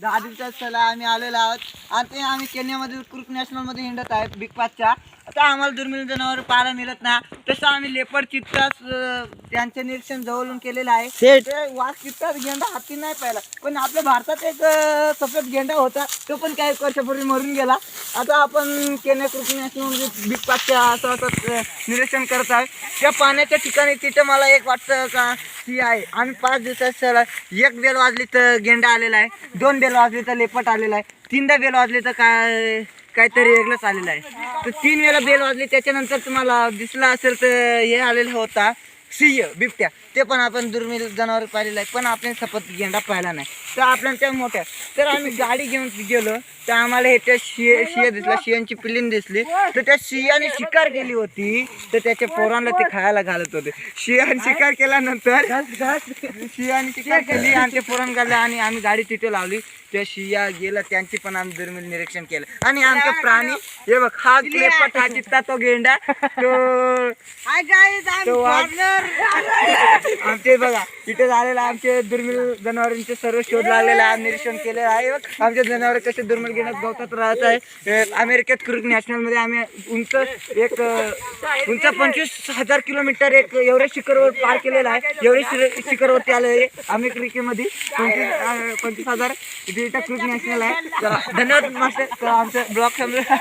10 दिवसाला आम्ही आलेलो आहोत आणि आम्ही केन्यामध्ये क्रूक नॅशनलमध्ये हिंडत आहे बिग पासच्या. आता आम्हाला दुर्मिळ जनावर पाहायला मिळत ना, तसं आम्ही लेपर्ड चित्ताच त्यांचं निरीक्षण जवळून केलेलं आहे. ते वाघ चित्ताच गेंडा हाती नाही पाहिला, पण आपल्या भारतात एक सफेद गेंडा होता, तो पण काही वर्षापूर्वी मरून गेला. आता आपण केन्या क्रूक नॅशनलमध्ये बिग पासच्या असं निरीक्षण करत आहे. त्या पाण्याच्या ठिकाणी तिथे मला एक वाटतं का ती आहे. आम्ही 5 दिवसाला एक बेल वाजली तर गेंडा आलेला आहे, 2 बेल वाजली तर लेपट आलेला आहे, 3दा बेल वाजली तर काहीतरी वेगळंच आलेलं आहे. तर 3 वेळा बेल वाजली त्याच्यानंतर तुम्हाला दिसला असेल तर हे आलेला होता सिंह बिबट्या. ते पण आपण दुर्मिळ जनावर पाहिलेलं आहे, पण आपण सफेद गेंडा पाहिला नाही. तर आपल्याला त्या मोठ्या तर आम्ही गाडी घेऊन गेलो तर आम्हाला हे त्या शिया दिसला, शियांची पिल्लीन दिसली. तर त्या शियाने शिकार केली होती, तर त्याच्या पोरांना ते खायला घालत होते. शियाने शिकार केल्यानंतर शियाने शिकार केली आणि ते पोरांना घालले आणि आम्ही गाडी तिथे लावली. त्या शिया गेला, त्यांची पण आम्ही दुर्मिळ निरीक्षण केलं. आणि आमचा प्राणी हे बघ, हा लेपट, हा चित्ता, तो गेंडा, आमचे बघा इथे झालेला आमचे दुर्मिळ जनावरांचे सर्व शोध लागलेला आहे, निरीक्षण केलेलं आहे. आमचे जनावर कसे दुर्मिळ गेंड्यात गवतात राहत आहे. अमेरिकेत क्रूक नॅशनलमध्ये आम्ही उंच 25,000 किलोमीटर एक एव्हरेस्ट शिखरवर पार केलेला आहे. एव्हरेस्ट शिखरवरती आलो आहे अमेरिकेमध्ये. 25,000 इथे क्रूक नॅशनल आहे. धन्यवाद मास्टर, आमचं ब्लॉग समजा.